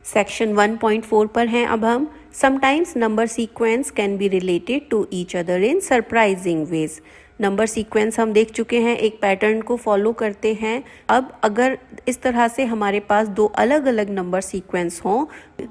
Section 1.4 पर हैं अब हम। Sometimes number sequence can be related to each other in surprising ways. Number sequence हम देख चुके हैं, एक पैटर्न को फॉलो करते हैं। अब अगर इस तरह से हमारे पास दो अलग अलग नंबर सीक्वेंस हों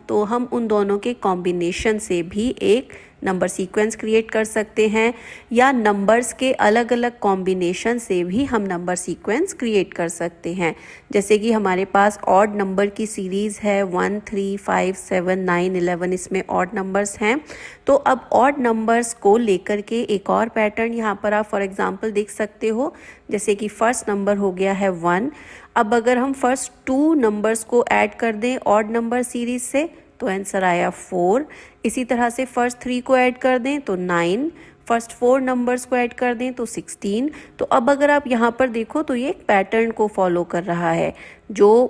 तो हम उन दोनों के कॉम्बिनेशन से भी एक नंबर सीक्वेंस क्रिएट कर सकते हैं, या नंबर्स के अलग अलग कॉम्बिनेशन से भी हम नंबर सीक्वेंस क्रिएट कर सकते हैं। जैसे कि हमारे पास ऑड नंबर की सीरीज़ है 1, 3, 5, 7, 9, 11, इसमें ऑड नंबर्स हैं। तो अब ऑड नंबर्स को लेकर के एक और पैटर्न यहाँ पर आप फॉर एग्जांपल देख सकते हो। जैसे कि फर्स्ट नंबर हो गया है 1। अब अगर हम फर्स्ट 2 नंबर्स को ऐड कर दें ऑड नंबर सीरीज से तो आंसर आया 4। इसी तरह से फर्स्ट 3 को ऐड कर दें तो 9, फर्स्ट 4 नंबर्स को ऐड कर दें तो 16। तो अब अगर आप यहाँ पर देखो तो ये एक पैटर्न को फॉलो कर रहा है। जो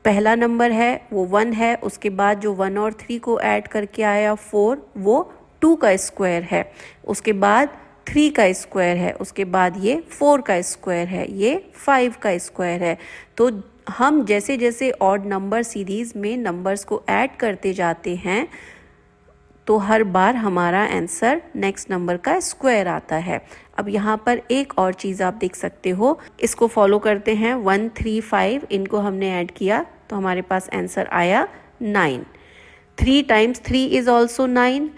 पहला नंबर है वो 1 है, उसके बाद जो 1 और 3 को ऐड करके आया 4 वो 2 का स्क्वायर है, उसके बाद 3 का स्क्वायर है, उसके बाद ये 4 का स्क्वायर है, ये 5 का स्क्वायर है। तो हम जैसे जैसे ऑड नंबर सीरीज में नंबर्स को ऐड करते जाते हैं तो हर बार हमारा आंसर नेक्स्ट नंबर का स्क्वायर आता है। अब यहाँ पर एक और चीज़ आप देख सकते हो, इसको फॉलो करते हैं 1, 3, 5, इनको हमने ऐड किया तो हमारे पास आंसर आया 9। 3 टाइम्स 3 इज ऑल्सो 9।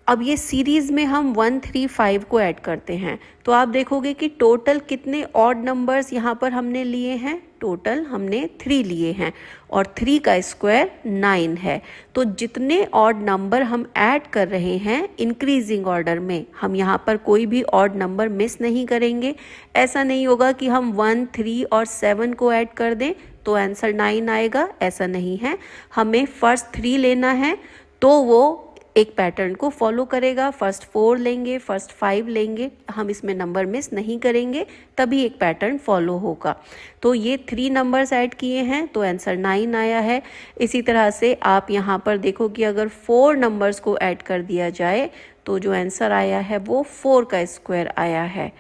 अब ये सीरीज में हम 1, 3, 5 को ऐड करते हैं तो आप देखोगे कि टोटल कितने ऑड नंबर्स यहाँ पर हमने लिए हैं। टोटल हमने 3 लिए हैं और 3 का स्क्वायर 9 है। तो जितने ऑड नंबर हम ऐड कर रहे हैं इंक्रीजिंग ऑर्डर में, हम यहाँ पर कोई भी ऑड नंबर मिस नहीं करेंगे। ऐसा नहीं होगा कि हम 1, 3 और 7 को ऐड कर दें तो आंसर 9 आएगा, ऐसा नहीं है। हमें फर्स्ट 3 लेना है तो वो एक पैटर्न को फॉलो करेगा। फर्स्ट 4 लेंगे, फर्स्ट 5 लेंगे, हम इसमें नंबर मिस नहीं करेंगे, तभी एक पैटर्न फॉलो होगा। तो ये 3 नंबर्स ऐड किए हैं तो आंसर 9 आया है। इसी तरह से आप यहाँ पर देखो कि अगर 4 नंबर्स को ऐड कर दिया जाए तो जो आंसर आया है वो 4 का स्क्वायर आया है।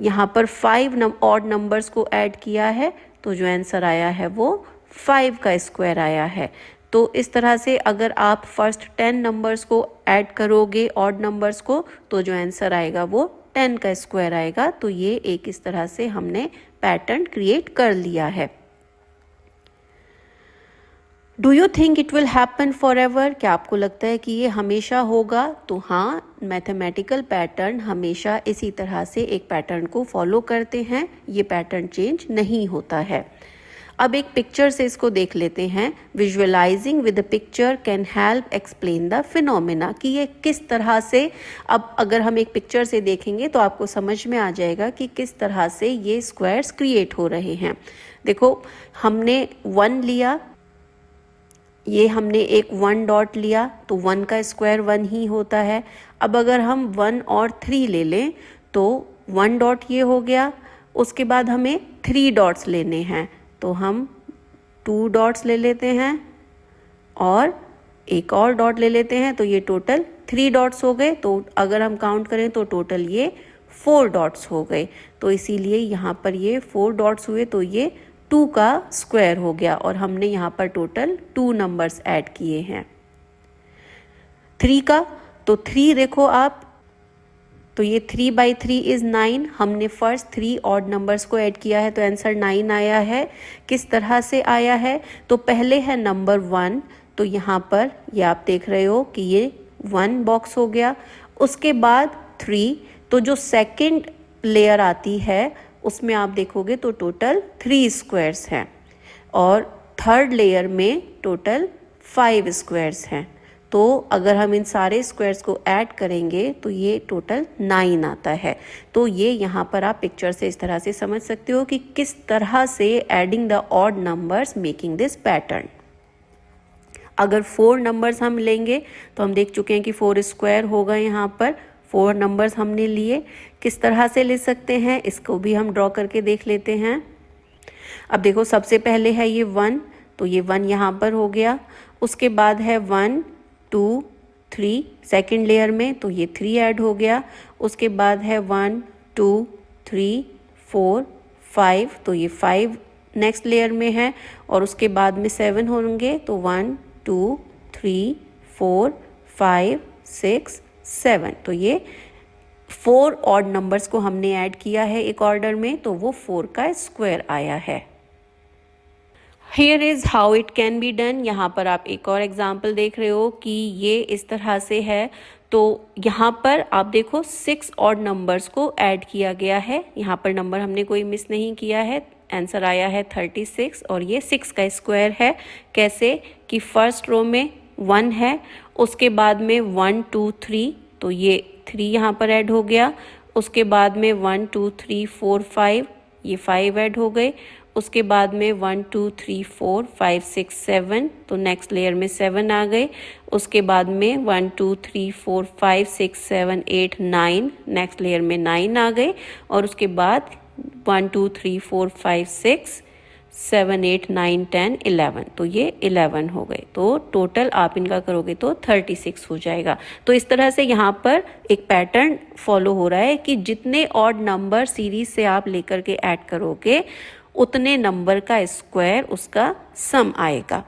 यहाँ पर 5 ऑड नंबर्स को ऐड किया है तो जो आंसर आया है वो 5 का स्क्वायर आया है। तो इस तरह से अगर आप फर्स्ट 10 नंबर्स को ऐड करोगे ऑड नंबर्स को तो जो आंसर आएगा वो 10 का स्क्वायर आएगा। तो ये एक इस तरह से हमने पैटर्न क्रिएट कर लिया है। Do you think it will happen for ever? क्या आपको लगता है कि ये हमेशा होगा? तो हाँ, मैथमेटिकल पैटर्न हमेशा इसी तरह से एक पैटर्न को फॉलो करते हैं, ये पैटर्न चेंज नहीं होता है। अब एक पिक्चर से इसको देख लेते हैं। Visualising with the picture can help explain the phenomena, कि ये किस तरह से, अब अगर हम एक पिक्चर से देखेंगे तो आपको समझ में आ जाएगा कि किस तरह से ये स्क्वायर्स क्रिएट हो रहे हैं। देखो, हमने 1 लिया, ये हमने एक 1 डॉट लिया तो 1 का स्क्वायर 1 ही होता है। अब अगर हम 1 और 3 ले लें तो 1 डॉट ये हो गया, उसके बाद हमें 3 डॉट्स लेने हैं तो हम 2 डॉट्स ले लेते हैं और एक और डॉट ले लेते हैं तो ये टोटल 3 डॉट्स हो गए। तो अगर हम काउंट करें तो टोटल ये 4 डॉट्स हो गए। तो इसीलिए यहाँ पर ये 4 डॉट्स हुए तो ये 2 का स्क्वायर हो गया और हमने यहाँ पर टोटल 2 नंबर्स ऐड किए हैं। 3 का तो 3 देखो आप, तो ये 3/3 इज़ 9। हमने फर्स्ट 3 ऑड नंबर्स को ऐड किया है तो आंसर 9 आया है। किस तरह से आया है? तो पहले है नंबर 1, तो यहाँ पर ये आप देख रहे हो कि ये 1 बॉक्स हो गया। उसके बाद 3, तो जो सेकंड लेयर आती है उसमें आप देखोगे तो टोटल 3 स्क्वायर्स हैं और थर्ड लेयर में टोटल 5 स्क्वायर्स हैं। तो अगर हम इन सारे स्क्वायर्स को ऐड करेंगे तो ये टोटल 9 आता है। तो ये यहाँ पर आप पिक्चर से इस तरह से समझ सकते हो कि किस तरह से adding the odd numbers making this pattern. अगर 4 नंबर्स हम लेंगे तो हम देख चुके हैं कि 4 स्क्वायर होगा। यहाँ पर 4 नंबर्स हमने लिए, किस तरह से ले सकते हैं इसको भी हम ड्रॉ करके देख लेते हैं। अब देखो, सबसे पहले है ये 1, तो ये 1 यहाँ पर हो गया। उसके बाद है 1, 2, 3 सेकेंड लेयर में, तो ये 3 ऐड हो गया। उसके बाद है 1, 2, 3, 4, 5, तो ये 5 नेक्स्ट लेयर में है और उसके बाद में 7 होंगे तो 1, 2 3 4 5 6 7। तो ये 4 ऑड नंबर्स को हमने ऐड किया है एक ऑर्डर में, तो वो 4 का स्क्वायर आया है। Here is how it can be done। यहाँ पर आप एक और एग्जाम्पल देख रहे हो कि ये इस तरह से है। तो यहाँ पर आप देखो 6 ऑड नंबर्स को ऐड किया गया है। यहाँ पर नंबर हमने कोई मिस नहीं किया है। आंसर आया है 36 और ये 6 का स्क्वायर है। कैसे कि फर्स्ट रो में 1 है, उसके बाद में 1 2 3, तो ये 3 यहाँ पर ऐड हो गया। उसके बाद में 1 2 3 4 5, ये 5 ऐड हो गए। उसके बाद में 1 2 3 4 5 6 7, तो नेक्स्ट लेयर में 7 आ गए। उसके बाद में 1 2 3 4 5 6 7 8 9, नेक्स्ट लेयर में 9 आ गए। और उसके बाद 1 2 3 4 5 6 7 8 9 10 11, तो ये 11 हो गए। तो टोटल आप इनका करोगे तो 36 हो जाएगा। तो इस तरह से यहाँ पर एक पैटर्न फॉलो हो रहा है कि जितने ऑड नंबर सीरीज से आप लेकर के ऐड करोगे उतने नंबर का स्क्वायर उसका सम आएगा।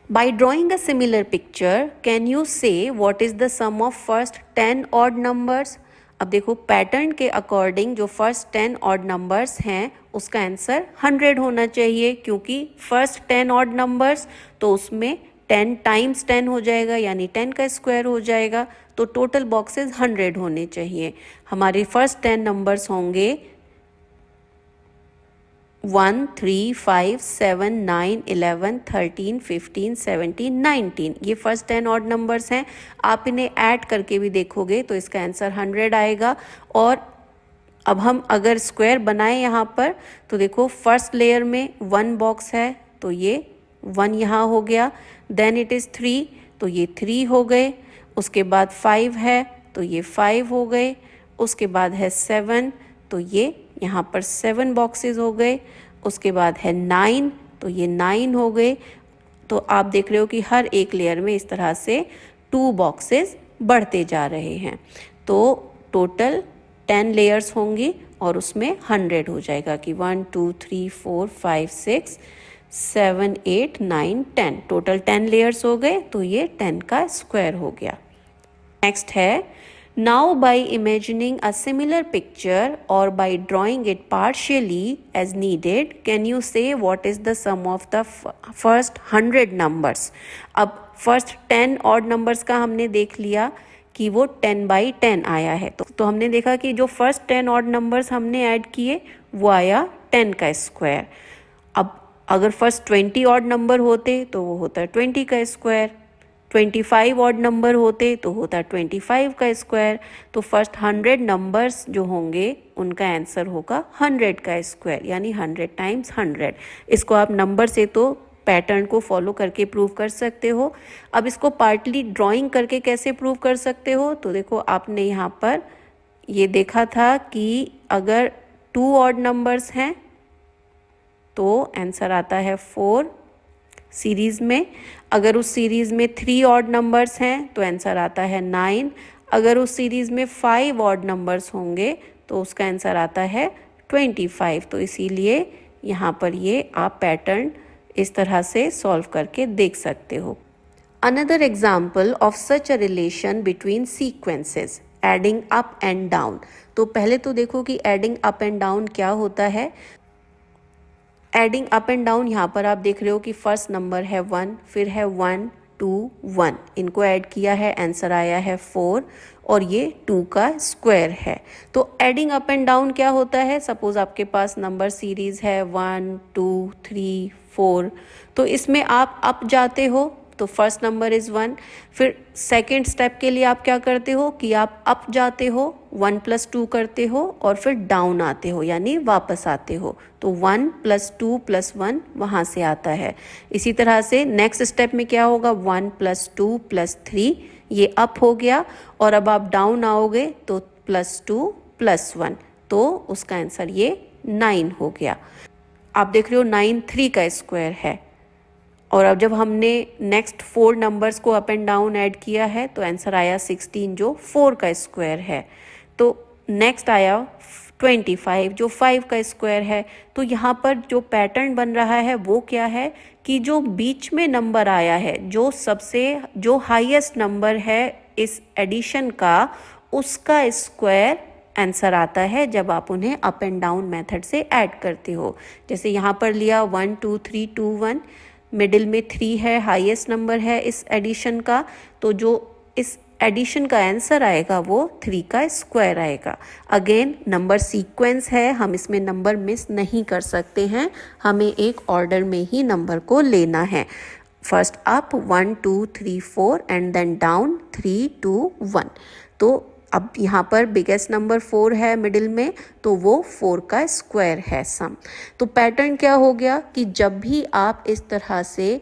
By drawing a similar picture, can you say what is the sum of first 10 odd numbers? अब देखो पैटर्न के अकॉर्डिंग जो फर्स्ट 10 ऑड नंबर्स हैं उसका आंसर 100 होना चाहिए, क्योंकि फर्स्ट 10 ऑड नंबर्स तो उसमें 10 टाइम्स 10 हो जाएगा, यानी 10 का स्क्वायर हो जाएगा। तो टोटल बॉक्सेस 100 होने चाहिए। हमारे फर्स्ट 10 नंबर्स होंगे 1 3 5 7 9 11 13 15 17 19, ये फर्स्ट 10 ऑड नंबर्स हैं। आप इन्हें ऐड करके भी देखोगे तो इसका आंसर 100 आएगा। और अब हम अगर स्क्वायर बनाएं यहाँ पर, तो देखो फर्स्ट लेयर में 1 बॉक्स है, तो ये 1 यहाँ हो गया। देन इट इज़ 3, तो ये 3 हो गए। उसके बाद 5 है, तो ये 5 हो गए। उसके बाद है 7, तो ये यहाँ पर 7 बॉक्सेस हो गए। उसके बाद है 9, तो ये 9 हो गए। तो आप देख रहे हो कि हर एक लेयर में इस तरह से 2 बॉक्सेस बढ़ते जा रहे हैं। तो टोटल 10 लेयर्स होंगी और उसमें 100 हो जाएगा कि 1 2 3 4 5 6 7 8 9 10, टोटल 10 लेयर्स हो गए। तो ये 10 का स्क्वायर हो गया। नेक्स्ट है, now by imagining a similar picture or by drawing it partially as needed, can you say what is the sum of the first 100 numbers? अब first 10 odd numbers का हमने देख लिया कि वो 10/10 आया है। तो हमने देखा कि जो फर्स्ट 10 ऑड नंबर्स हमने ऐड किए वो आया 10 का स्क्वायर। अब अगर फर्स्ट 20 ऑड नंबर होते तो वो होता 20 का स्क्वायर, 25 ऑड नंबर होते तो होता 25 का स्क्वायर। तो फर्स्ट 100 नंबर्स जो होंगे उनका आंसर होगा 100 का स्क्वायर, यानी 100 टाइम्स 100। इसको आप नंबर से तो पैटर्न को फॉलो करके प्रूव कर सकते हो। अब इसको पार्टली ड्राइंग करके कैसे प्रूव कर सकते हो, तो देखो आपने यहाँ पर ये देखा था कि अगर 2 ऑड नंबर्स हैं तो आंसर आता है 4 सीरीज़ में। अगर उस सीरीज़ में 3 ऑड नंबर्स हैं तो आंसर आता है 9। अगर उस सीरीज़ में 5 ऑड नंबर्स होंगे तो उसका आंसर आता है 25। तो इसीलिए यहाँ पर ये आप पैटर्न इस तरह से सॉल्व करके देख सकते हो। Another example of such a relation between sequences, adding up and down. तो पहले तो देखो कि एडिंग अप एंड डाउन क्या होता है। एडिंग अप एंड डाउन यहाँ पर आप देख रहे हो कि फर्स्ट नंबर है 1, फिर है 1 2 1, इनको ऐड किया है, आंसर आया है 4 और ये 2 का स्क्वायर है। तो एडिंग अप एंड डाउन क्या होता है, सपोज आपके पास नंबर सीरीज है 1 2 3 4, तो इसमें आप अप जाते हो तो फर्स्ट नंबर इज़ 1। फिर सेकेंड स्टेप के लिए आप क्या करते हो कि आप अप जाते हो, 1 + 2 करते हो और फिर डाउन आते हो, यानी वापस आते हो। तो 1 + 2 + 1 वहाँ से आता है। इसी तरह से नेक्स्ट स्टेप में क्या होगा, 1 + 2 + 3, ये अप हो गया। और अब आप डाउन आओगे तो +2 + 1, तो उसका आंसर ये 9 हो गया। आप देख रहे हो 9 3 का स्क्वायर है। और अब जब हमने नेक्स्ट 4 नंबर्स को अप एंड डाउन ऐड किया है तो आंसर आया 16, जो 4 का स्क्वायर है। तो नेक्स्ट आया 25 जो 5 का स्क्वायर है। तो यहाँ पर जो पैटर्न बन रहा है वो क्या है कि जो बीच में नंबर आया है, जो हाईएस्ट नंबर है इस एडिशन का, उसका स्क्वायर आंसर आता है जब आप उन्हें अप एंड डाउन मेथड से ऐड करते हो। जैसे यहाँ पर लिया 1 2 3 2 1, मिडिल में 3 है, हाईएस्ट नंबर है इस एडिशन का, तो जो इस एडिशन का आंसर आएगा वो 3 का स्क्वायर आएगा। अगेन नंबर सीक्वेंस है, हम इसमें नंबर मिस नहीं कर सकते हैं, हमें एक ऑर्डर में ही नंबर को लेना है। First up 1 2 3 4 and then down 3 2 1। तो अब यहाँ पर बिगेस्ट नंबर 4 है मिडिल में, तो वो 4 का स्क्वायर है सम। तो पैटर्न क्या हो गया कि जब भी आप इस तरह से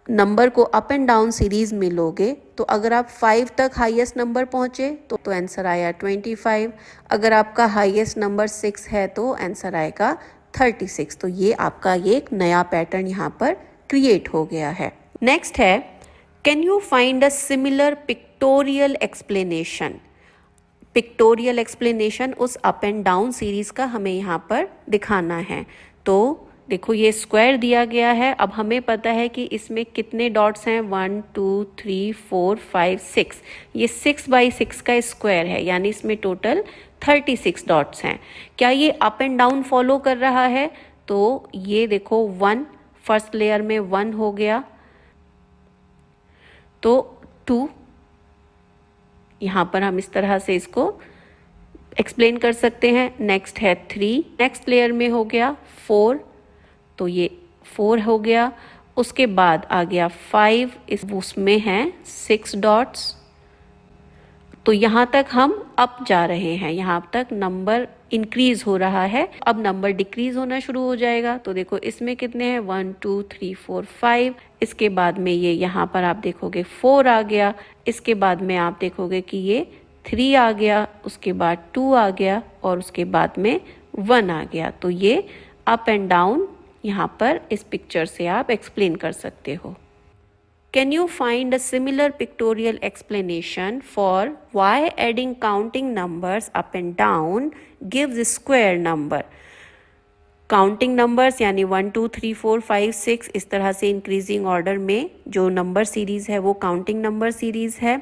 नंबर को अप एंड डाउन सीरीज में लोगे, तो अगर आप 5 तक हाईएस्ट नंबर पहुंचे तो आंसर आया 25। अगर आपका हाईएस्ट नंबर 6 है तो आंसर आएगा 36। तो ये आपका एक नया पैटर्न यहाँ पर क्रिएट हो गया है। नेक्स्ट है, can you find a similar pictorial explanation. Pictorial explanation उस अप एंड डाउन सीरीज का हमें यहाँ पर दिखाना है। तो देखो ये स्क्वायर दिया गया है, अब हमें पता है कि इसमें कितने डॉट्स हैं, 1 2 3 4 5 6। ये 6 बाई 6 का स्क्वायर है, यानी इसमें टोटल 36 डॉट्स हैं। क्या ये अप एंड डाउन फॉलो कर रहा है? तो ये देखो 1 फर्स्ट लेयर में 1 हो गया, तो 2 यहाँ पर हम इस तरह से इसको एक्सप्लेन कर सकते हैं। नेक्स्ट है 3, नेक्स्ट लेयर में हो गया 4, तो ये 4 हो गया। उसके बाद आ गया 5, उसमें हैं 6 डॉट्स। तो यहाँ तक हम अप जा रहे हैं, यहाँ तक नंबर इंक्रीज हो रहा है। अब नंबर डिक्रीज होना शुरू हो जाएगा। तो देखो इसमें कितने हैं, 1 2 3 4 5। इसके बाद में ये यहाँ पर आप देखोगे 4 आ गया। इसके बाद में आप देखोगे कि ये 3 आ गया, उसके बाद 2 आ गया और उसके बाद में 1 आ गया। तो ये अप एंड डाउन यहाँ पर इस पिक्चर से आप एक्सप्लेन कर सकते हो। Can you find a similar pictorial explanation for why adding counting numbers up and down gives a square number? Counting numbers यानी 1 2 3 4 5 6 इस तरह से इंक्रीजिंग ऑर्डर में जो नंबर सीरीज़ है वो काउंटिंग नंबर सीरीज़ है।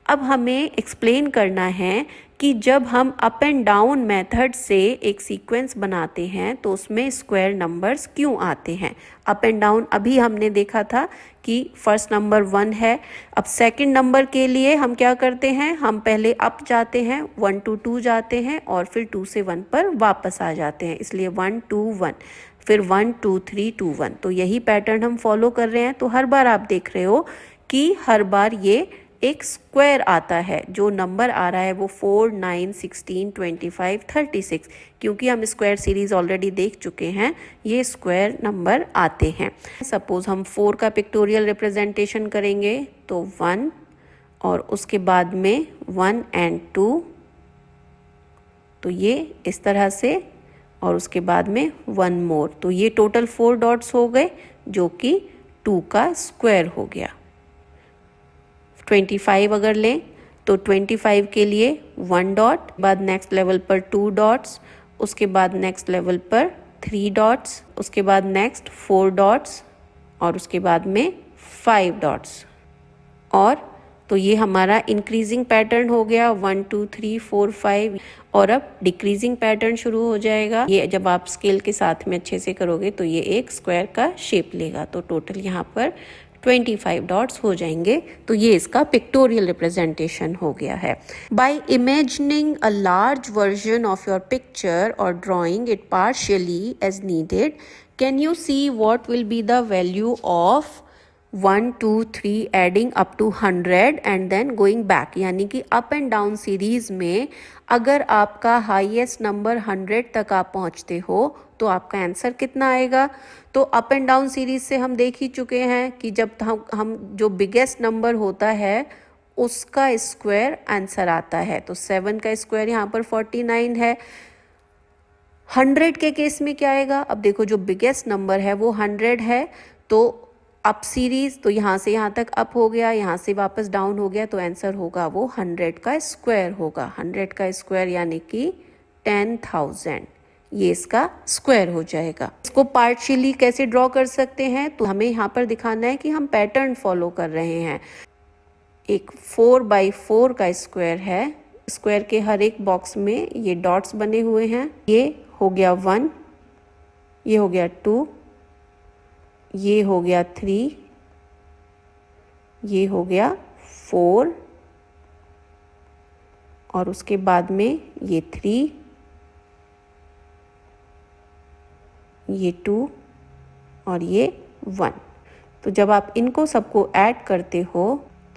अब हमें एक्सप्लेन करना है कि जब हम अप एंड डाउन मेथड से एक सीक्वेंस बनाते हैं तो उसमें स्क्वायर नंबर्स क्यों आते हैं। अप एंड डाउन अभी हमने देखा था कि फर्स्ट नंबर 1 है। अब सेकंड नंबर के लिए हम क्या करते हैं, हम पहले अप जाते हैं, 1 to 2 जाते हैं और फिर 2 से 1 पर वापस आ जाते हैं, इसलिए 1 2 1, फिर 1 2 3 2 1। तो यही पैटर्न हम फॉलो कर रहे हैं। तो हर बार आप देख रहे हो कि हर बार ये एक स्क्वायर आता है। जो नंबर आ रहा है वो 4 9 16 25 36, क्योंकि हम स्क्वायर सीरीज ऑलरेडी देख चुके हैं, ये स्क्वायर नंबर आते हैं। सपोज हम 4 का पिक्टोरियल रिप्रेजेंटेशन करेंगे तो 1 और उसके बाद में 1 and 2, तो ये इस तरह से, और उसके बाद में 1 मोर। तो ये टोटल 4 डॉट्स हो गए जो कि 2 का स्क्वायर हो गया। 25 अगर लें तो 25 के लिए 1 डॉट, बाद नेक्स्ट लेवल पर 2 डॉट्स, उसके बाद नेक्स्ट लेवल पर 3 डॉट्स, उसके बाद नेक्स्ट 4 डॉट्स और उसके बाद में 5 डॉट्स। और तो ये हमारा इंक्रीजिंग पैटर्न हो गया 1 2 3 4 5। और अब डिक्रीजिंग पैटर्न शुरू हो जाएगा। ये जब आप स्केल के साथ में अच्छे से करोगे तो ये एक स्क्वायर का शेप लेगा। तो टोटल यहाँ पर 25 डॉट्स हो जाएंगे। तो ये इसका पिक्टोरियल रिप्रेजेंटेशन हो गया है। By imagining a large version of your picture और drawing it partially as needed, can you see what will be the value of 1 2 3 adding up to 100 and then going back. यानी कि up and down series में अगर आपका highest number 100 तक आप पहुंचते हो तो आपका आंसर कितना आएगा। तो अप एंड डाउन सीरीज से हम देख ही चुके हैं कि जब हम जो बिगेस्ट नंबर होता है उसका स्क्वायर आंसर आता है। तो 7 का स्क्वायर यहाँ पर 49 है। 100 के केस में क्या आएगा, अब देखो जो बिगेस्ट नंबर है वो 100 है, तो अप सीरीज, तो यहाँ से यहाँ तक अप हो गया, यहाँ से वापस डाउन हो गया, तो आंसर होगा वो 100 का स्क्वायर होगा। 100 का स्क्वायर यानी कि 10,000, ये इसका स्क्वायर हो जाएगा। इसको पार्शियली कैसे ड्रॉ कर सकते हैं, तो हमें यहाँ पर दिखाना है कि हम पैटर्न फॉलो कर रहे हैं। एक 4x4 का स्क्वायर है, स्क्वायर के हर एक बॉक्स में ये डॉट्स बने हुए हैं। ये हो गया 1, ये हो गया 2, ये हो गया 3, ये हो गया 4 और उसके बाद में ये 3, ये 2 और ये 1। तो जब आप इनको सबको ऐड करते हो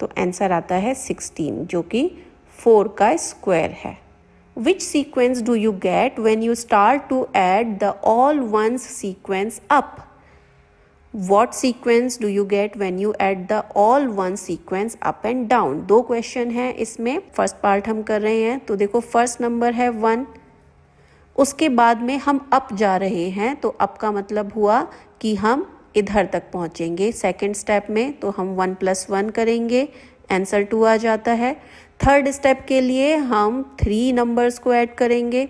तो आंसर आता है 16, जो कि 4 का स्क्वायर है। Which sequence do you get when you start to add the all ones sequence up? What sequence do you get when you add the all one sequence up and down? दो question है इसमें, first part हम कर रहे हैं। तो देखो first number है 1, उसके बाद में हम अप जा रहे हैं, तो अप का मतलब हुआ कि हम इधर तक पहुंचेंगे सेकंड स्टेप में, तो हम 1 + 1 करेंगे, आंसर 2 आ जाता है। थर्ड स्टेप के लिए हम 3 नंबर्स को ऐड करेंगे,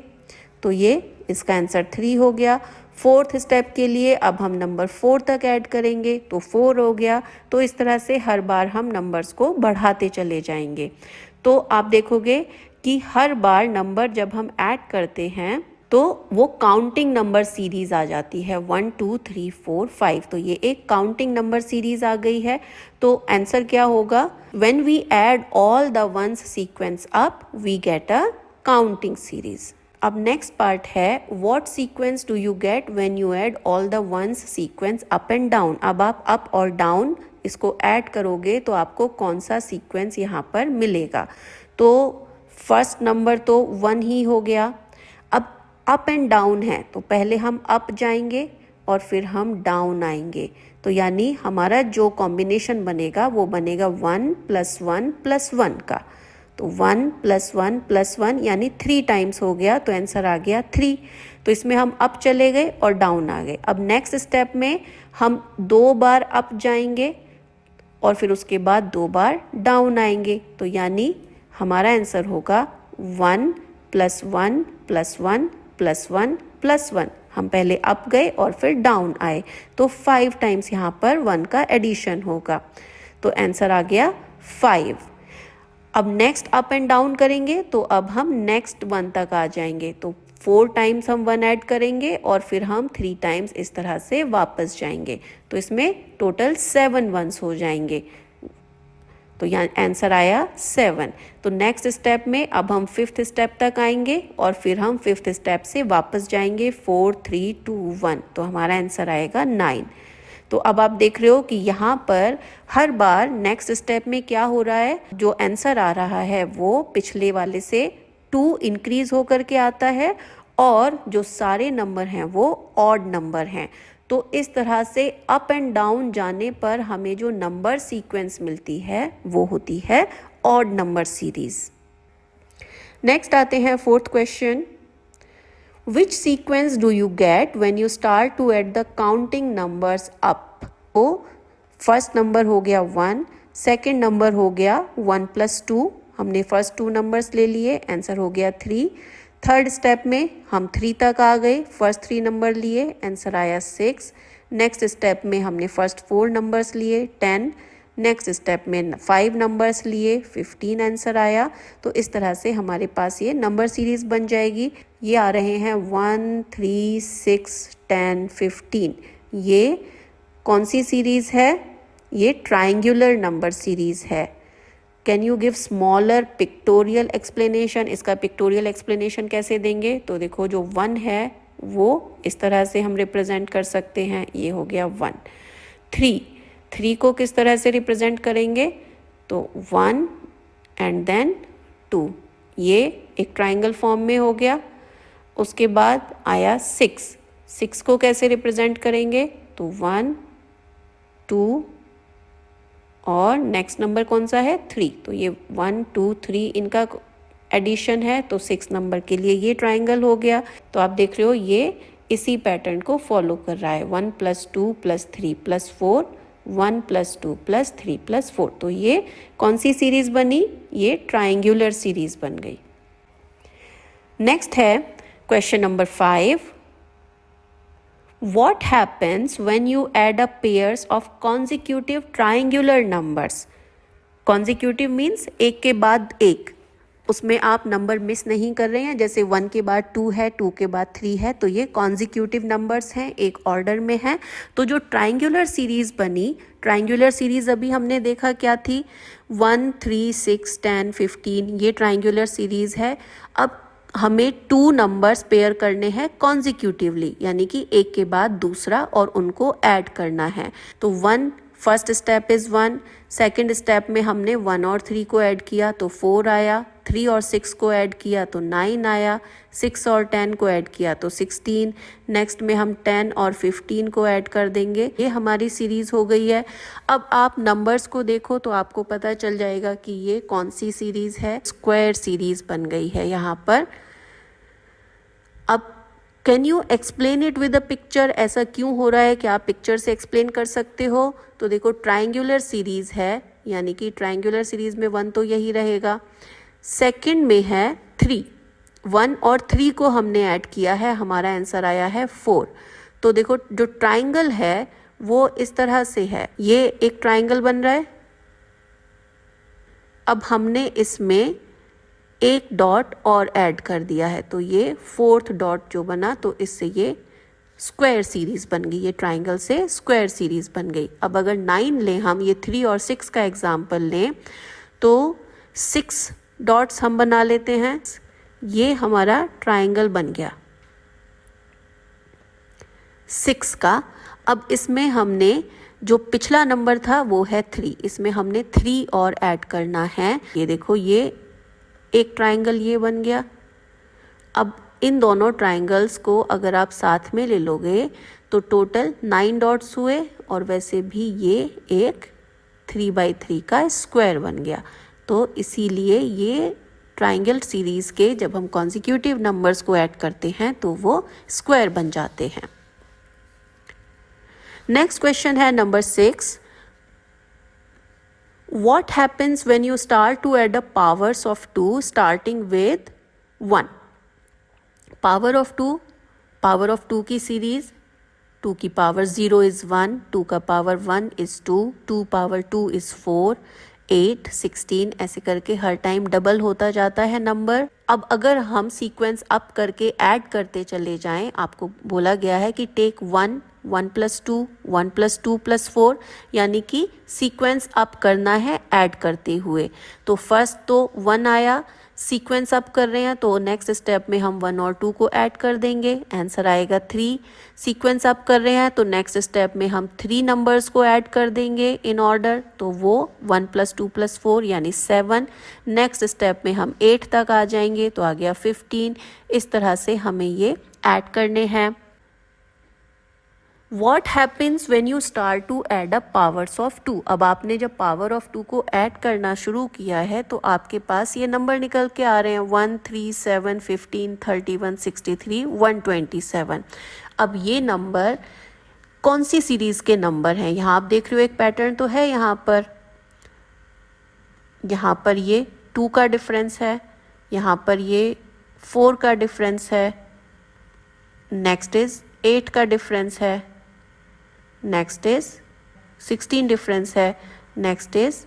तो ये इसका आंसर 3 हो गया। फोर्थ स्टेप के लिए अब हम नंबर 4 तक ऐड करेंगे, तो 4 हो गया। तो इस तरह से हर बार हम नंबर्स को बढ़ाते चले जाएंगे। तो आप देखोगे कि हर बार नंबर जब हम ऐड करते हैं तो वो काउंटिंग नंबर सीरीज आ जाती है, 1 2 3 4 5। तो ये एक काउंटिंग नंबर सीरीज आ गई है। तो आंसर क्या होगा, when we add all the ones sequence up we get a counting series. अब नेक्स्ट पार्ट है, what sequence do you get when you add all the ones sequence up and down. अब आप up और down इसको add करोगे तो आपको कौन सा सीक्वेंस यहाँ पर मिलेगा। तो फर्स्ट नंबर तो 1 ही हो गया। अब अप एंड डाउन है, तो पहले हम अप जाएंगे और फिर हम डाउन आएंगे, तो यानी हमारा जो कॉम्बिनेशन बनेगा वो बनेगा 1 + 1 + 1 का। तो 1 + 1 + 1 यानी 3 टाइम्स हो गया, तो आंसर आ गया 3। तो इसमें हम अप चले गए और डाउन आ गए। अब नेक्स्ट स्टेप में हम 2 बार अप जाएंगे और फिर उसके बाद 2 बार डाउन आएंगे, तो यानी हमारा आंसर होगा 1 + 1 + 1 + 1 + 1। हम पहले अप गए और फिर डाउन आए, तो 5 टाइम्स यहाँ पर 1 का एडिशन होगा, तो आंसर आ गया 5। अब नेक्स्ट अप एंड डाउन करेंगे, तो अब हम नेक्स्ट 1 तक आ जाएंगे, तो 4 टाइम्स हम 1 ऐड करेंगे और फिर हम 3 टाइम्स इस तरह से वापस जाएंगे, तो इसमें टोटल 7 वंस हो जाएंगे, तो यहाँ आंसर आया 7। तो नेक्स्ट स्टेप में अब हम 5th स्टेप तक आएंगे और फिर हम 5th स्टेप से वापस जाएंगे, 4 3 2 1, तो हमारा आंसर आएगा 9। तो अब आप देख रहे हो कि यहाँ पर हर बार नेक्स्ट स्टेप में क्या हो रहा है, जो आंसर आ रहा है वो पिछले वाले से 2 इंक्रीज होकर के आता है और जो सारे नंबर हैं वो ऑड नंबर हैं। तो इस तरह से अप एंड डाउन जाने पर हमें जो नंबर सीक्वेंस मिलती है वो होती है ऑड नंबर सीरीज। नेक्स्ट आते हैं 4th question, which sequence do you get when you start to add the counting numbers up. तो फर्स्ट नंबर हो गया 1, सेकेंड नंबर हो गया 1 + 2, हमने फर्स्ट 2 नंबर्स ले लिए, आंसर हो गया 3। थर्ड स्टेप में हम 3 तक आ गए, फर्स्ट 3 नंबर लिए, आंसर आया 6। नेक्स्ट स्टेप में हमने फर्स्ट 4 नंबर्स लिए, 10। नेक्स्ट स्टेप में 5 नंबर्स लिए, 15 आंसर आया। तो इस तरह से हमारे पास ये नंबर सीरीज बन जाएगी। ये आ रहे हैं 1 3 6 10 15। ये कौन सी सीरीज है, ये ट्राइंगुलर नंबर सीरीज है। Can you give smaller pictorial explanation. इसका पिक्टोरियल एक्सप्लेनेशन कैसे देंगे, तो देखो जो 1 है वो इस तरह से हम रिप्रेजेंट कर सकते हैं, ये हो गया 1। 3 को किस तरह से रिप्रेजेंट करेंगे, तो 1 एंड देन 2, ये एक ट्राइंगल फॉर्म में हो गया। उसके बाद आया 6 को कैसे रिप्रेजेंट करेंगे, तो 1 2 और नेक्स्ट नंबर कौन सा है 3, तो ये 1 2 3 इनका एडिशन है, तो 6 नंबर के लिए ये ट्राइंगल हो गया। तो आप देख रहे हो ये इसी पैटर्न को फॉलो कर रहा है, 1 + 2 + 3 + 4, 1 + 2 + 3 + 4। तो ये कौन सी सीरीज बनी, ये ट्राइंगुलर सीरीज बन गई। नेक्स्ट है Question number 5. What happens when you add up pairs of consecutive triangular numbers? Consecutive means एक के बाद एक, उसमें आप नंबर मिस नहीं कर रहे हैं, जैसे 1 के बाद 2 है, 2 के बाद 3 है, तो ये कॉन्जिक्यूटिव नंबर्स हैं, एक ऑर्डर में है। तो जो ट्राइंगुलर सीरीज बनी, ट्राइंगुलर सीरीज अभी हमने देखा क्या थी, 1, 3, 6, 10, 15, ये ट्राइंगुलर सीरीज है। अब हमें 2 नंबर्स पेयर करने हैं कॉन्जिक्यूटिवली, यानी कि एक के बाद दूसरा, और उनको ऐड करना है। तो 1 first step is 1, second step में हमने 1 और 3 को ऐड किया तो 4 आया, 3 और 6 को ऐड किया तो 9 आया, 6 और 10 को ऐड किया तो 16, नेक्स्ट में हम 10 और 15 को ऐड कर देंगे। ये हमारी सीरीज़ हो गई है। अब आप नंबर्स को देखो तो आपको पता चल जाएगा कि ये कौन सी सीरीज़ है, स्क्वायर सीरीज़ बन गई है यहाँ पर। अब can you explain it with a picture, ऐसा क्यों हो रहा है, क्या आप पिक्चर से एक्सप्लेन कर सकते हो? तो देखो ट्राइंगुलर सीरीज़ है, यानी कि ट्राइंगुलर सीरीज़ में 1 तो यही रहेगा, सेकंड में है 3, 1 और 3 को हमने ऐड किया है, हमारा आंसर आया है 4। तो देखो जो ट्राइंगल है वो इस तरह से है, ये एक ट्राइंगल बन रहा है। अब हमने इसमें एक डॉट और ऐड कर दिया है, तो ये 4th डॉट जो बना, तो इससे ये स्क्वायर सीरीज़ बन गई, ये ट्राइंगल से स्क्वायर सीरीज़ बन गई। अब अगर 9 लें हम, ये 3 और 6 का एग्जाम्पल लें, तो 6 डॉट्स हम बना लेते हैं, ये हमारा ट्राइंगल बन गया 6 का। अब इसमें हमने जो पिछला नंबर था वो है 3, इसमें हमने 3 और ऐड करना है। ये देखो ये एक ट्राइंगल ये बन गया। अब इन दोनों ट्राइंगल्स को अगर आप साथ में ले लोगे तो टोटल 9 डॉट्स हुए, और वैसे भी ये एक 3/3 का स्क्वायर बन गया। तो इसीलिए ये ट्राइंगल सीरीज़ के जब हम कॉन्जिक्यूटिव नंबर्स को ऐड करते हैं तो वो स्क्वायर बन जाते हैं। नेक्स्ट क्वेश्चन है number 6. What happens when you start to add up powers of 2 starting with 1? Power of 2 की सीरीज, 2 की पावर 0 इज़ 1, 2 का पावर 1 इज़ 2, 2 पावर 2 इज़ 4, 8, 16, ऐसे करके हर टाइम डबल होता जाता है नंबर। अब अगर हम सीक्वेंस अप करके ऐड करते चले जाएं, आपको बोला गया है कि टेक 1, 1 + 2, 1 + 2 + 4, यानी कि सीक्वेंस अप करना है ऐड करते हुए। तो फर्स्ट तो 1 आया, सीक्वेंस अप कर रहे हैं तो नेक्स्ट स्टेप में हम 1 और 2 को ऐड कर देंगे, आंसर आएगा 3। सीक्वेंस अप कर रहे हैं तो नेक्स्ट स्टेप में हम 3 नंबर्स को ऐड कर देंगे इन ऑर्डर, तो वो 1 + 2 + 4 यानी 7। नेक्स्ट स्टेप में हम 8 तक आ जाएंगे तो आ गया 15। इस तरह से हमें ये ऐड करने हैं। What happens when you start to add up powers of 2? अब आपने जब पावर ऑफ 2 को ऐड करना शुरू किया है तो आपके पास ये नंबर निकल के आ रहे हैं 1, 3, 7, 15, 31, 63, 127। अब ये नंबर कौन सी सीरीज़ के नंबर हैं? यहाँ आप देख रहे हो एक पैटर्न तो है, यहाँ पर ये 2 का डिफरेंस है, यहाँ पर ये 4 का डिफरेंस है, नेक्स्ट इज़ 8 का डिफरेंस है, नेक्स्ट इज 16 डिफरेंस है, नेक्स्ट इज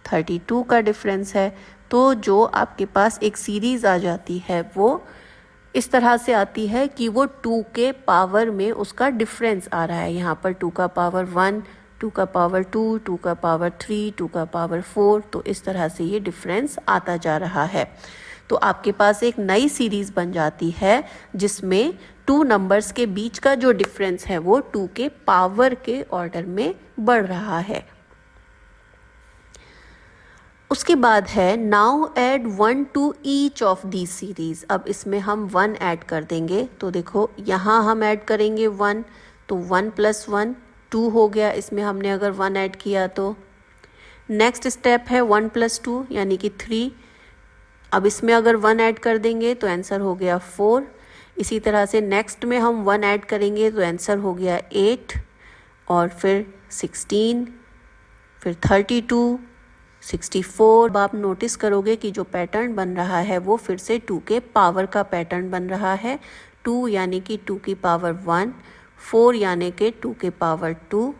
32 का डिफरेंस है। तो जो आपके पास एक सीरीज़ आ जाती है वो इस तरह से आती है कि वो 2 के पावर में उसका डिफरेंस आ रहा है। यहाँ पर 2 का पावर 1, 2 का पावर 2, 2 का पावर 3, 2 का पावर 4, तो इस तरह से ये डिफरेंस आता जा रहा है। तो आपके पास एक नई सीरीज़ बन जाती है जिसमें 2 नंबर्स के बीच का जो डिफरेंस है वो 2 के पावर के ऑर्डर में बढ़ रहा है। उसके बाद है now add 1 to each of the series. अब इसमें हम 1 ऐड कर देंगे, तो देखो यहाँ हम ऐड करेंगे 1, तो 1 + 1 2 हो गया, इसमें हमने अगर 1 ऐड किया तो। नेक्स्ट स्टेप है 1 + 2 यानी कि 3। अब इसमें अगर 1 ऐड कर देंगे तो आंसर हो गया 4। इसी तरह से नेक्स्ट में हम 1 ऐड करेंगे तो आंसर हो गया 8, और फिर 16, फिर 32, 64। अब आप नोटिस करोगे कि जो पैटर्न बन रहा है वो फिर से 2 के पावर का पैटर्न बन रहा है। 2 यानी कि 2 की पावर 1, 4 यानी कि 2 के पावर 2,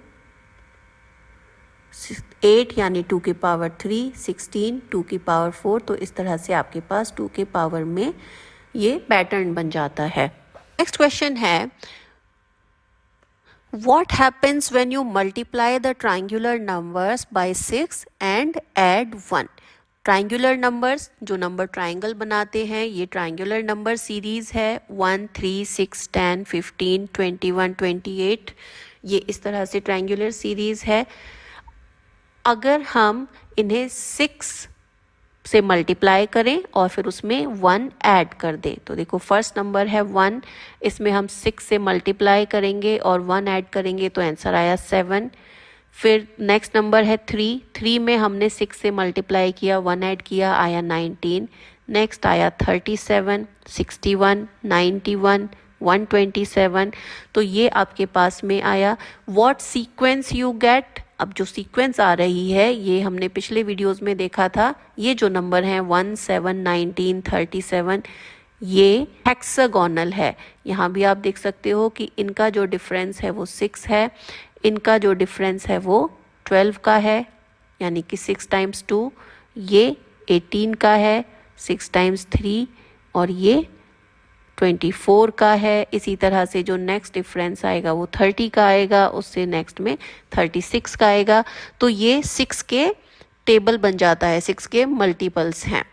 8 यानी 2 की पावर 3, 16 2 की पावर 4। तो इस तरह से आपके पास 2 के पावर में ये पैटर्न बन जाता है। नेक्स्ट क्वेश्चन है, what happens when you multiply the triangular numbers by 6 and add 1? Triangular numbers, जो नंबर ट्राइंगल बनाते हैं, ये ट्राइंगुलर नंबर सीरीज़ है 1, 3, 6, 10, 15, 21, 28। ये इस तरह से ट्राइंगुलर सीरीज़ है। अगर हम इन्हें 6 से मल्टीप्लाई करें और फिर उसमें 1 ऐड कर दें, तो देखो फर्स्ट नंबर है 1, इसमें हम 6 से मल्टीप्लाई करेंगे और 1 ऐड करेंगे तो आंसर आया 7। फिर नेक्स्ट नंबर है 3 में हमने 6 से मल्टीप्लाई किया, 1 ऐड किया, आया 19। नेक्स्ट आया 37, 61, 91, 127। तो ये आपके पास में आया। What sequence you get? अब जो सीक्वेंस आ रही है ये हमने पिछले वीडियोस में देखा था। ये जो नंबर हैं 1, 7, 19, 37, ये हेक्सागोनल है। यहाँ भी आप देख सकते हो कि इनका जो डिफरेंस है वो 6 है, इनका जो डिफरेंस है वो 12 का है, यानी कि 6 टाइम्स 2। ये 18 का है, 6 टाइम्स 3, और ये 24 का है। इसी तरह से जो नेक्स्ट डिफरेंस आएगा वो 30 का आएगा, उससे नेक्स्ट में 36 का आएगा। तो ये 6 के टेबल बन जाता है, 6 के मल्टीपल्स हैं।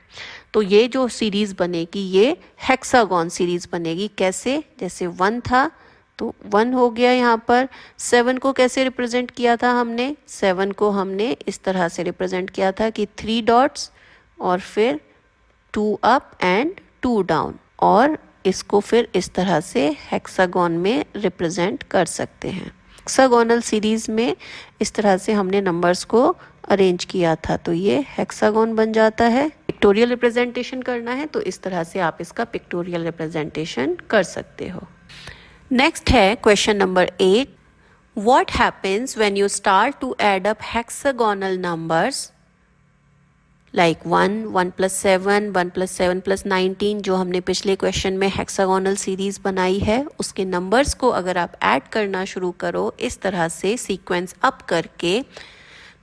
तो ये जो सीरीज़ बनेगी ये हेक्सागोन सीरीज़ बनेगी। कैसे? जैसे 1 था तो 1 हो गया यहाँ पर। 7 को कैसे रिप्रेजेंट किया था हमने? 7 को हमने इस तरह से रिप्रेजेंट किया था कि 3 डॉट्स और फिर 2 अप एंड 2 डाउन, और इसको फिर इस तरह से हेक्सागोन में रिप्रेजेंट कर सकते हैं। हेक्सागोनल सीरीज़ में इस तरह से हमने नंबर्स को अरेंज किया था, तो ये हेक्सागोन बन जाता है। पिक्टोरियल रिप्रेजेंटेशन करना है तो इस तरह से आप इसका पिक्टोरियल रिप्रेजेंटेशन कर सकते हो। नेक्स्ट है question number 8, what happens when you start to add up hexagonal numbers like 1, 1 + 7, 1 + 7 + 19, जो हमने पिछले क्वेश्चन में हेक्सागोनल सीरीज़ बनाई है, उसके नंबर्स को अगर आप ऐड करना शुरू करो इस तरह से सीक्वेंस अप करके,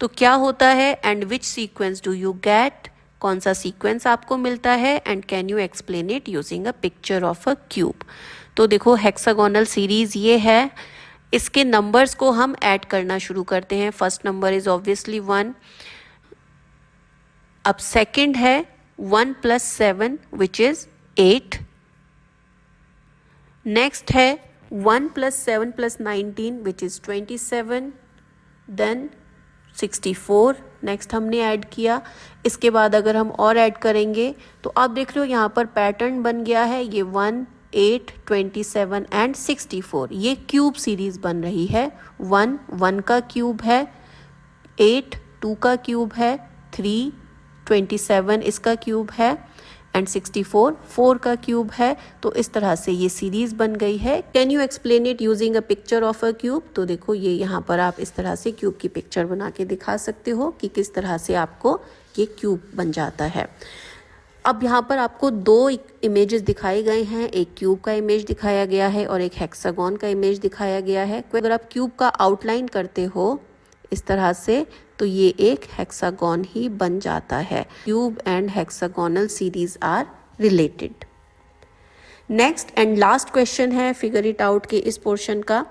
तो क्या होता है? And which sequence do you gate? कौन सा सीक्वेंस आपको मिलता है? And can you explain it using a picture of a cube? तो देखो हेक्सागोनल सीरीज़ ये है, इसके नंबर्स को हम ऐड करना शुरू करते हैं। First number is obviously 1। अब सेकंड है 1 + 7 विच इज़ 8। नेक्स्ट है 1 + 7 + 19 विच इज़ 27। देन 64 नेक्स्ट हमने ऐड किया। इसके बाद अगर हम और ऐड करेंगे तो आप देख रहे हो यहाँ पर पैटर्न बन गया है। ये 1, 8, 27 एंड 64, ये क्यूब सीरीज़ बन रही है। 1 1 का क्यूब है, 8 2 का क्यूब है, 3 27 इसका क्यूब है, एंड 64 4 का क्यूब है। तो इस तरह से ये सीरीज़ बन गई है। Can you explain it using a picture of a cube? तो देखो ये यहाँ पर आप इस तरह से क्यूब की पिक्चर बना के दिखा सकते हो कि किस तरह से आपको ये क्यूब बन जाता है। अब यहाँ पर आपको 2 इमेजेस दिखाए गए हैं, एक क्यूब का इमेज दिखाया गया है और एक हेक्सागोन का इमेज दिखाया गया है। अगर आप क्यूब का आउटलाइन करते हो इस तरह से तो ये एक हेक्सागोन ही बन जाता है। Cube and hexagonal series are related. Next and last question है फिगर इट आउट के इस पोर्शन का।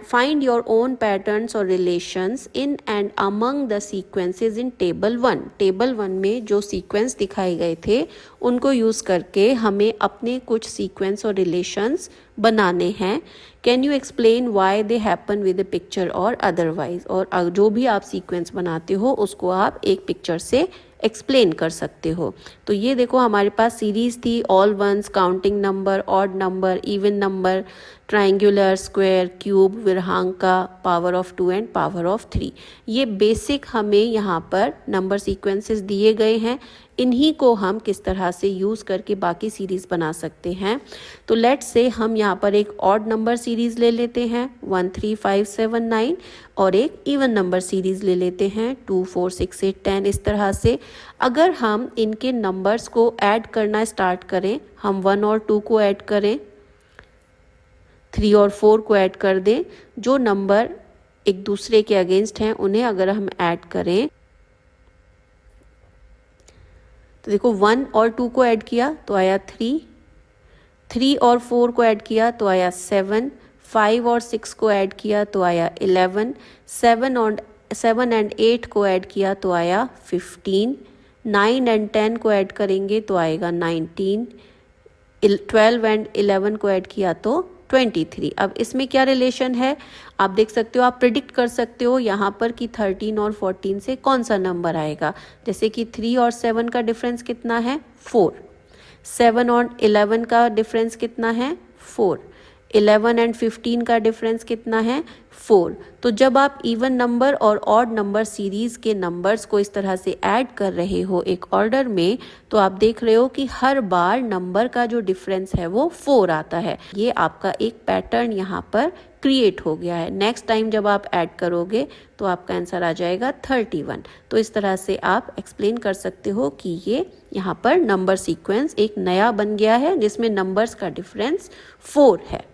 फाइंड योर ओन पैटर्न्स और relations in and among the sequences in table 1। Table 1 में जो सीक्वेंस दिखाए गए थे उनको यूज़ करके हमें अपने कुछ सीक्वेंस और रिलेशंस बनाने हैं। Can you explain why they happen with a picture और अदरवाइज? और जो भी आप सीक्वेंस बनाते हो उसको आप एक पिक्चर से एक्सप्लेन कर सकते हो। तो ये देखो हमारे पास सीरीज़ थी all ones, counting number, odd number, even number, triangular, square, cube, Virahanka, power of 2 and power of 3। ये बेसिक हमें यहाँ पर नंबर सीक्वेंसेस दिए गए हैं। इन्हीं को हम किस तरह से यूज़ करके बाकी सीरीज़ बना सकते हैं। तो लेट्स से हम यहाँ पर एक ऑड नंबर सीरीज़ ले लेते हैं 1 3 5 7 9 और एक इवन नंबर सीरीज़ ले लेते हैं 2 4 6 8 10। इस तरह से अगर हम इनके नंबर्स को ऐड करना स्टार्ट करें, हम 1 और 2 को ऐड करें, 3 और 4 को ऐड कर दें, जो नंबर एक दूसरे के अगेंस्ट हैं उन्हें अगर हम ऐड करें तो देखो 1 और 2 को ऐड किया तो आया 3, 3 और 4 को ऐड किया तो आया 7, 5 और 6 को ऐड किया तो आया 11, 7 एंड 8 को ऐड किया तो आया 15, 9 एंड 10 को ऐड करेंगे तो आएगा 19, 12 एंड 11 को ऐड किया तो 23। अब इसमें क्या रिलेशन है आप देख सकते हो, आप प्रिडिक्ट कर सकते हो यहाँ पर कि 13 और 14 से कौन सा नंबर आएगा। जैसे कि 3 और 7 का डिफरेंस कितना है 4, 7 और 11 का डिफरेंस कितना है 4, 11 एंड 15 का डिफरेंस कितना है 4। तो जब आप इवन नंबर और ऑड नंबर सीरीज़ के नंबर्स को इस तरह से ऐड कर रहे हो एक ऑर्डर में, तो आप देख रहे हो कि हर बार नंबर का जो डिफरेंस है वो 4 आता है। ये आपका एक पैटर्न यहाँ पर क्रिएट हो गया है। नेक्स्ट टाइम जब आप ऐड करोगे तो आपका आंसर आ जाएगा 31। तो इस तरह से आप एक्सप्लेन कर सकते हो कि ये यहाँ पर नंबर सीक्वेंस एक नया बन गया है जिसमें नंबर्स का डिफरेंस 4 है।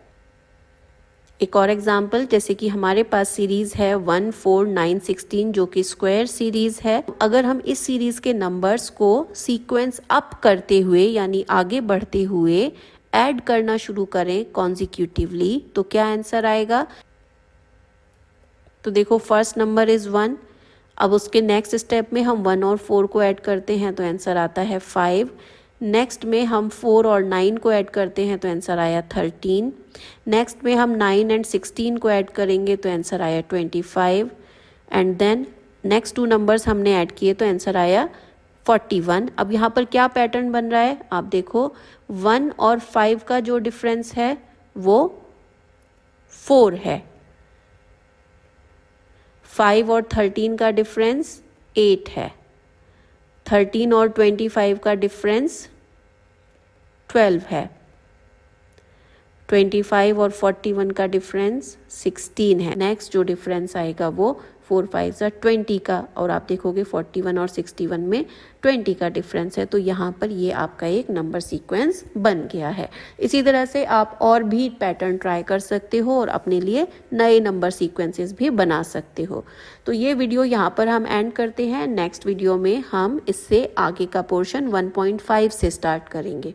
एक और एग्जाम्पल, जैसे कि हमारे पास सीरीज़ है 1 4 9 16 जो कि स्क्वायर सीरीज़ है। अगर हम इस सीरीज़ के नंबर्स को सीक्वेंस अप करते हुए यानी आगे बढ़ते हुए ऐड करना शुरू करें कॉन्जिक्यूटिवली तो क्या आंसर आएगा। तो देखो फर्स्ट नंबर इज़ 1, अब उसके नेक्स्ट स्टेप में हम 1 और 4 को ऐड करते हैं तो आंसर आता है 5। नेक्स्ट में हम 4 और 9 को ऐड करते हैं तो आंसर आया 13। नेक्स्ट में हम 9 एंड 16 को ऐड करेंगे तो आंसर आया 25। एंड देन नेक्स्ट 2 नंबर्स हमने ऐड किए तो आंसर आया 41। अब यहाँ पर क्या पैटर्न बन रहा है आप देखो, 1 और 5 का जो डिफरेंस है वो 4 है, 5 और 13 का डिफरेंस 8 है, 13 और 25 का डिफरेंस 12 है, 25 और 41 का डिफरेंस 16 है। नेक्स्ट जो डिफरेंस आएगा वो 4 5 20 का, और आप देखोगे 41 और 61 में 20 का डिफरेंस है। तो यहाँ पर ये आपका एक नंबर सीक्वेंस बन गया है। इसी तरह से आप और भी पैटर्न ट्राई कर सकते हो और अपने लिए नए नंबर सीक्वेंसेस भी बना सकते हो। तो ये वीडियो यहाँ पर हम एंड करते हैं। नेक्स्ट वीडियो में हम इससे आगे का पोर्शन 1.5 से स्टार्ट करेंगे।